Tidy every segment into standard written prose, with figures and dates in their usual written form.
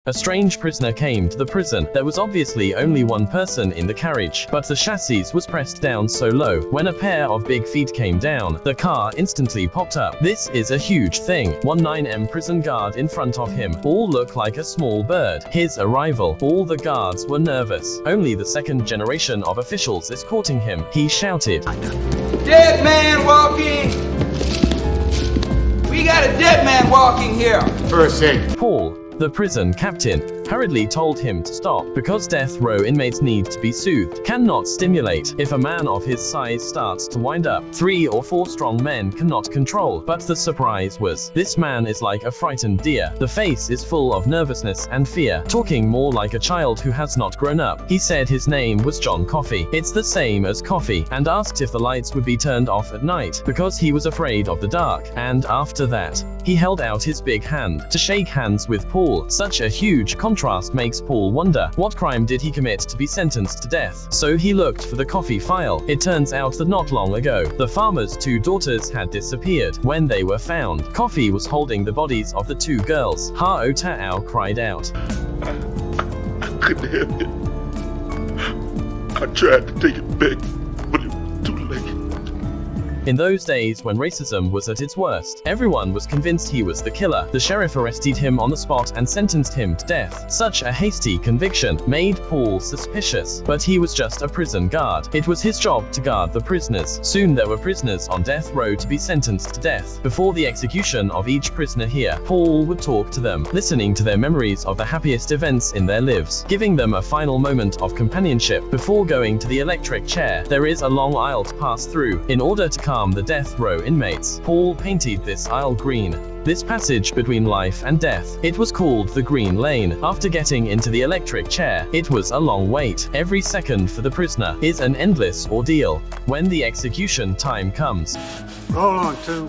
A strange prisoner came to the prison. There was obviously only one person in the carriage, but the chassis was pressed down so low. When a pair of big feet came down, the car instantly popped up. This is a huge thing. 19M prison guard in front of him. All look like a small bird. His arrival. All the guards were nervous. Only the second generation of officials escorting him. He shouted, "Dead man walking! We got a dead man walking here!" First aid. Paul, the prison captain, hurriedly told him to stop because death row inmates need to be soothed, cannot stimulate. If a man of his size starts to wind up, 3 or 4 strong men cannot control. But the surprise was, this man is like a frightened deer. The face is full of nervousness and fear, talking more like a child who has not grown up. He said his name was John Coffey. It's the same as coffee, and asked if the lights would be turned off at night because he was afraid of the dark. And after that, he held out his big hand to shake hands with Paul. Such a huge contrast makes Paul wonder, what crime did he commit to be sentenced to death? So he looked for the Coffey file. It turns out that not long ago, the farmer's 2 daughters had disappeared. When they were found, Coffey was holding the bodies of the 2 girls. Ha Ta'ao cried out. I couldn't help it. I tried to take it back, but it was too late. In those days when racism was at its worst, everyone was convinced he was the killer. The sheriff arrested him on the spot and sentenced him to death. Such a hasty conviction made Paul suspicious, but he was just a prison guard. It was his job to guard the prisoners. Soon there were prisoners on death row to be sentenced to death. Before the execution of each prisoner here, Paul would talk to them, listening to their memories of the happiest events in their lives, giving them a final moment of companionship. Before going to the electric chair, there is a long aisle to pass through. In order to calm the death row inmates, Paul painted this aisle green. This passage between life and death. It was called the Green Lane. After getting into the electric chair, it was a long wait. Every second for the prisoner is an endless ordeal. When the execution time comes, Roll on 2.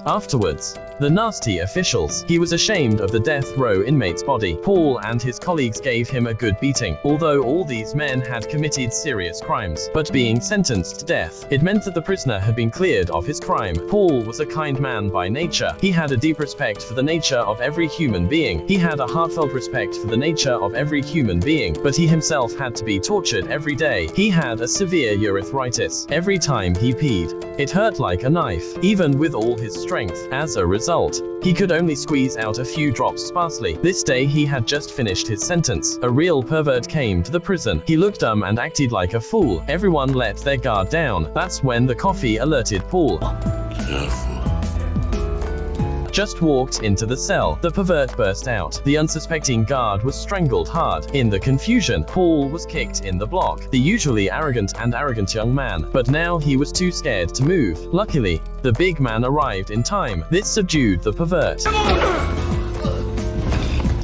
afterwards, the nasty officials. He was ashamed of the death row inmate's body. Paul and his colleagues gave him a good beating, although all these men had committed serious crimes. But being sentenced to death, it meant that the prisoner had been cleared of his crime. Paul was a kind man by nature. He had a deep respect for the nature of every human being. He had a heartfelt respect for the nature of every human being, but he himself had to be tortured every day. He had a severe urethritis. Every time he peed, it hurt like a knife, even with all his strength. As a result, he could only squeeze out a few drops sparsely. This day he had just finished his sentence. A real pervert came to the prison. He looked dumb and acted like a fool. Everyone let their guard down. That's when the Coffey alerted Paul. Careful. Just walked into the cell. The pervert burst out. The unsuspecting guard was strangled hard. In the confusion, Paul was kicked in the block. The usually arrogant young man, but now he was too scared to move. Luckily, the big man arrived in time. This subdued the pervert.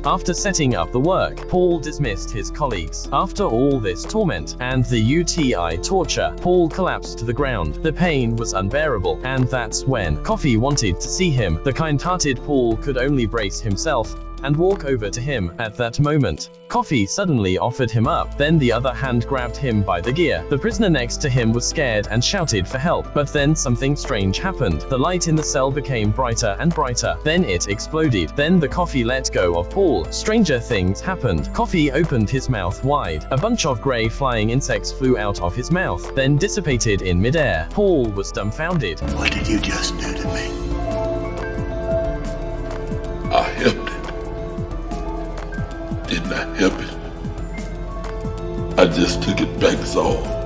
After setting up the work, Paul dismissed his colleagues. After all this torment and the UTI torture, Paul collapsed to the ground. The pain was unbearable, and that's when Coffey wanted to see him. The kind-hearted Paul could only brace himself and walk over to him. At that moment, Coffey suddenly offered him up. Then the other hand grabbed him by the gear. The prisoner next to him was scared and shouted for help. But then something strange happened. The light in the cell became brighter and brighter. Then it exploded. Then the Coffey let go of Paul. Stranger things happened. Coffey opened his mouth wide. A bunch of gray flying insects flew out of his mouth, then dissipated in midair. Paul was dumbfounded. What did you just do to me? I helped it. Didn't I help it? I just took it back, is all.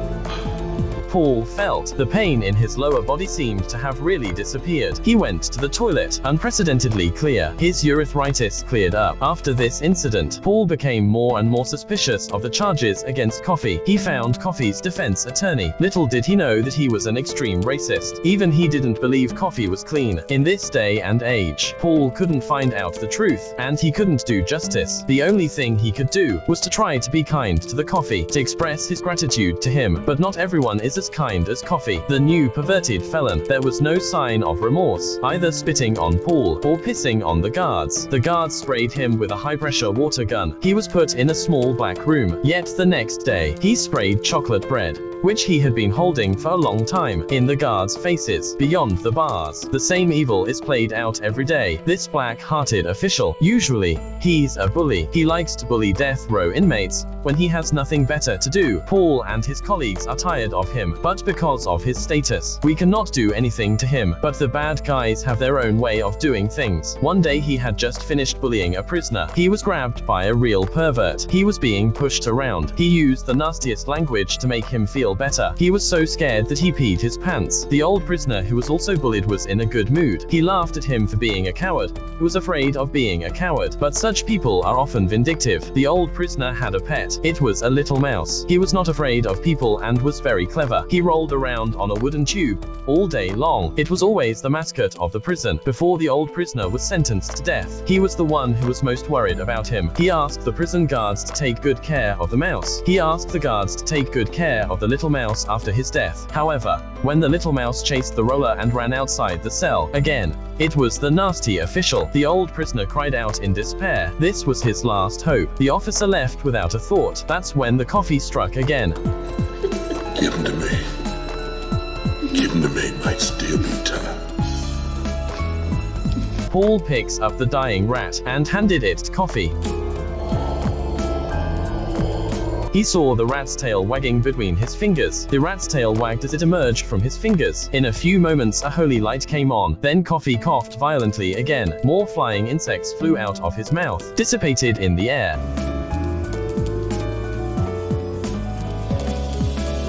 Paul felt the pain in his lower body seemed to have really disappeared. He went to the toilet, unprecedentedly clear. His urethritis cleared up. After this incident, Paul became more and more suspicious of the charges against Coffey. He found Coffey's defense attorney. Little did he know that he was an extreme racist. Even he didn't believe Coffey was clean. In this day and age, Paul couldn't find out the truth, and he couldn't do justice. The only thing he could do was to try to be kind to the Coffey, to express his gratitude to him. But not everyone is as as kind as coffee. The new perverted felon. There was no sign of remorse, either spitting on Paul or pissing on the guards. The guards sprayed him with a high-pressure water gun. He was put in a small black room. Yet the next day, he sprayed chocolate bread, which he had been holding for a long time, in the guards' faces, beyond the bars. The same evil is played out every day. This black-hearted official, usually, he's a bully. He likes to bully death row inmates when he has nothing better to do. Paul and his colleagues are tired of him, but because of his status, we cannot do anything to him. But the bad guys have their own way of doing things. One day he had just finished bullying a prisoner. He was grabbed by a real pervert. He was being pushed around. He used the nastiest language to make him feel better. He was so scared that he peed his pants. The old prisoner who was also bullied was in a good mood. He laughed at him for being a coward, who was afraid of being a coward. But such people are often vindictive. The old prisoner had a pet. It was a little mouse. He was not afraid of people and was very clever. He rolled around on a wooden tube all day long. It was always the mascot of the prison. Before the old prisoner was sentenced to death, he was the one who was most worried about him. He asked the prison guards to take good care of the mouse. He asked the guards to take good care of the little mouse after his death. However, when the little mouse chased the roller and ran outside the cell again, it was the nasty official. The old prisoner cried out in despair. This was his last hope. The officer left without a thought. That's when the coffee struck again. Give him to me. Give him to me, might still be time. Paul picks up the dying rat and handed it to Coffee. He saw the rat's tail wagging between his fingers. The rat's tail wagged as it emerged from his fingers. In a few moments a holy light came on. Then Coffee coughed violently again. More flying insects flew out of his mouth, dissipated in the air.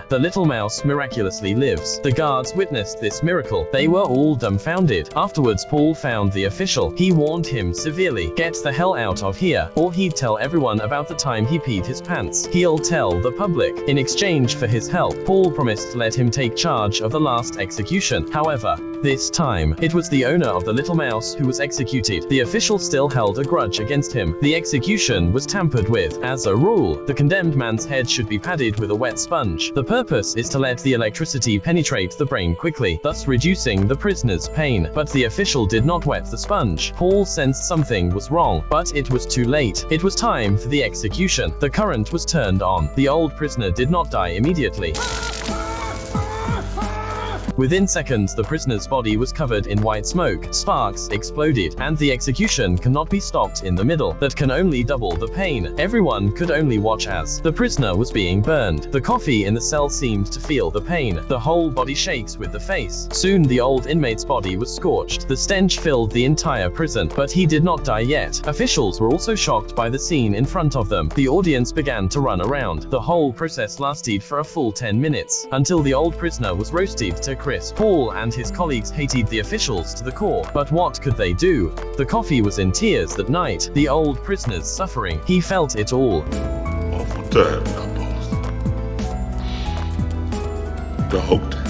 The little mouse miraculously lives. The guards witnessed this miracle. They were all dumbfounded. Afterwards, Paul found the official. He warned him severely, "Get the hell out of here, or he'd tell everyone about the time he peed his pants. He'll tell the public." In exchange for his help, Paul promised to let him take charge of the last execution. However, this time, it was the owner of the little mouse who was executed. The official still held a grudge against him. The execution was tampered with. As a rule, the condemned man's head should be padded with a wet sponge. The purpose is to let the electricity penetrate the brain quickly, thus reducing the prisoner's pain. But the official did not wet the sponge. Paul sensed something was wrong, but it was too late. It was time for the execution. The current was turned on. The old prisoner did not die immediately. Within seconds, the prisoner's body was covered in white smoke, sparks exploded, and the execution cannot be stopped in the middle. That can only double the pain. Everyone could only watch as the prisoner was being burned. The coffee in the cell seemed to feel the pain. The whole body shakes with the face. Soon the old inmate's body was scorched. The stench filled the entire prison, but he did not die yet. Officials were also shocked by the scene in front of them. The audience began to run around. The whole process lasted for a full 10 minutes, until the old prisoner was roasted to crisp. Paul and his colleagues hated the officials to the core, but what could they do? The coffee was in tears that night. The old prisoner's suffering. He felt it all. Awful time now, boss. Dog time.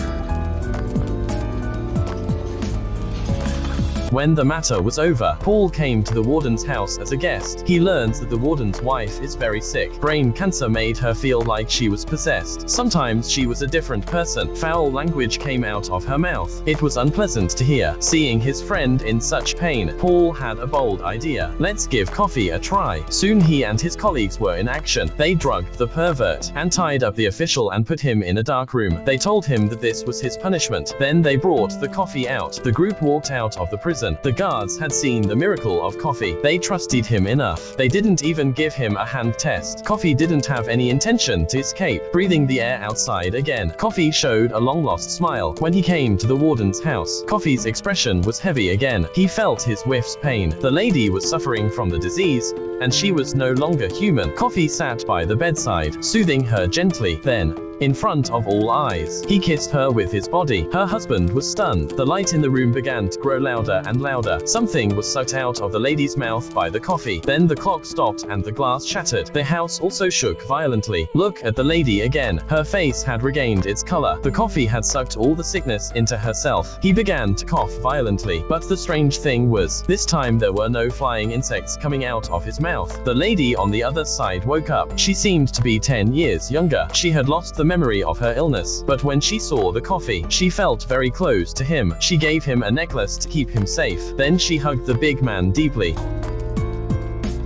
When the matter was over, Paul came to the warden's house as a guest. He learns that the warden's wife is very sick. Brain cancer made her feel like she was possessed. Sometimes she was a different person. Foul language came out of her mouth. It was unpleasant to hear. Seeing his friend in such pain, Paul had a bold idea. Let's give coffee a try. Soon he and his colleagues were in action. They drugged the pervert and tied up the official and put him in a dark room. They told him that this was his punishment. Then they brought the coffee out. The group walked out of the prison. The guards had seen the miracle of coffee. They trusted him enough. They didn't even give him a hand test. Coffee didn't have any intention to escape. Breathing the air outside again, Coffee showed a long-lost smile. When he came to the warden's house, Coffee's expression was heavy again. He felt his wife's pain. The lady was suffering from the disease, and she was no longer human. Coffee sat by the bedside, soothing her gently. Then, in front of all eyes, he kissed her with his body. Her husband was stunned. The light in the room began to grow louder and louder. Something was sucked out of the lady's mouth by the coffee. Then the clock stopped and the glass shattered. The house also shook violently. Look at the lady again. Her face had regained its color. The coffee had sucked all the sickness into herself. He began to cough violently. But the strange thing was, this time there were no flying insects coming out of his mouth. The lady on the other side woke up. She seemed to be 10 years younger. She had lost the memory of her illness. But when she saw the coffee, she felt very close to him. She gave him a necklace to keep him safe. Then she hugged the big man deeply.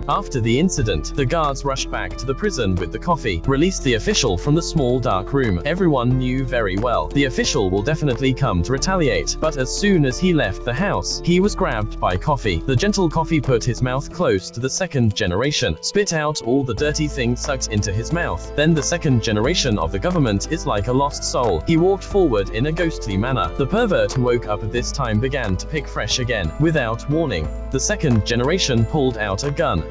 After the incident, the guards rushed back to the prison with the coffee, released the official from the small dark room. Everyone knew very well, the official will definitely come to retaliate. But as soon as he left the house, he was grabbed by Coffee. The gentle Coffee put his mouth close to the second generation, spit out all the dirty things sucked into his mouth. Then the second generation of the government is like a lost soul. He walked forward in a ghostly manner. The pervert who woke up at this time began to pick fresh again. Without warning, the second generation pulled out a gun.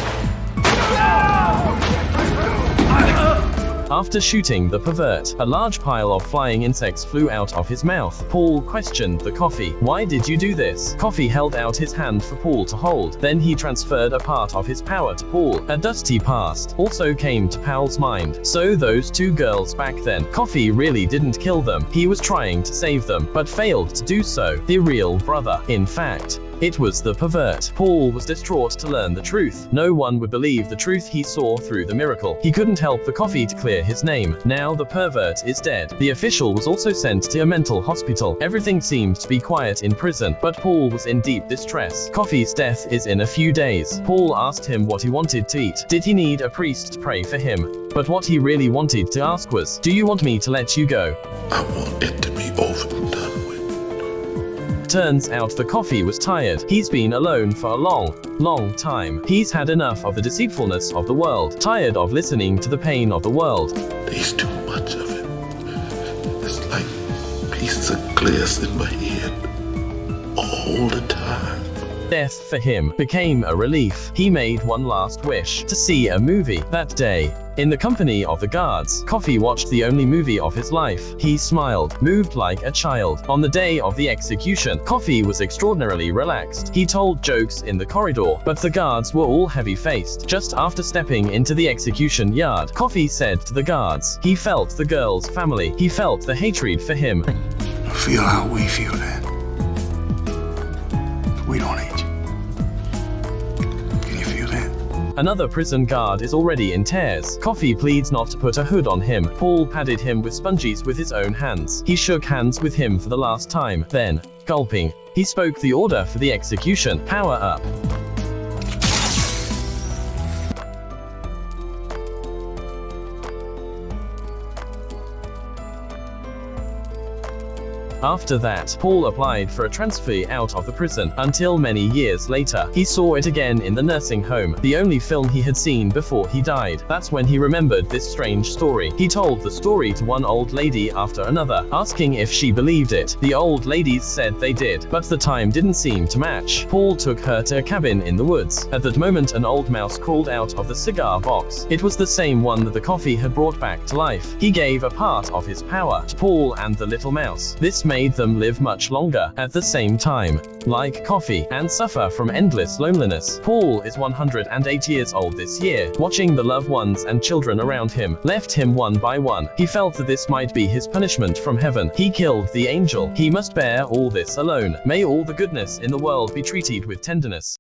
After shooting the pervert, a large pile of flying insects flew out of his mouth. Paul questioned the Coffee. Why did you do this? Coffee held out his hand for Paul to hold. Then he transferred a part of his power to Paul. A dusty past also came to Paul's mind. So those two girls back then, Coffee really didn't kill them. He was trying to save them, but failed to do so. The real brother. In fact, it was the pervert. Paul was distraught to learn the truth. No one would believe the truth he saw through the miracle. He couldn't help the Coffee to clear his name. Now the pervert is dead. The official was also sent to a mental hospital. Everything seemed to be quiet in prison, but Paul was in deep distress. Coffee's death is in a few days. Paul asked him what he wanted to eat. Did he need a priest to pray for him? But what he really wanted to ask was, do you want me to let you go? I want it to be over and done with. Turns out the Coffee was tired. He's been alone for a long time. He's had enough of the deceitfulness of the world, tired of listening to the pain of the world. There's too much of it. It's like pieces of glass in my head all the time. Death for him became a relief. He made one last wish, to see a movie. That day, in the company of the guards, Coffee watched the only movie of his life. He smiled, moved like a child. On the day of the execution, Coffee was extraordinarily relaxed. He told jokes in the corridor, but the guards were all heavy-faced. Just after stepping into the execution yard, Coffee said to the guards, he felt the girl's family. He felt the hatred for him. Feel how we feel then. We don't hate you. Can you feel that? Another prison guard is already in tears. Coffee pleads not to put a hood on him. Paul patted him with sponges with his own hands. He shook hands with him for the last time. Then, gulping, he spoke the order for the execution. Power up. After that, Paul applied for a transfer out of the prison. Until many years later, he saw it again in the nursing home, the only film he had seen before he died. That's when he remembered this strange story. He told the story to one old lady after another, asking if she believed it. The old ladies said they did, but the time didn't seem to match. Paul took her to a cabin in the woods. At that moment, an old mouse crawled out of the cigar box. It was the same one that the Coffee had brought back to life. He gave a part of his power to Paul and the little mouse. This made them live much longer, at the same time, like Coffee, and suffer from endless loneliness. Paul is 108 years old this year. Watching the loved ones and children around him left him one by one. He felt that this might be his punishment from heaven. He killed the angel. He must bear all this alone. May all the goodness in the world be treated with tenderness.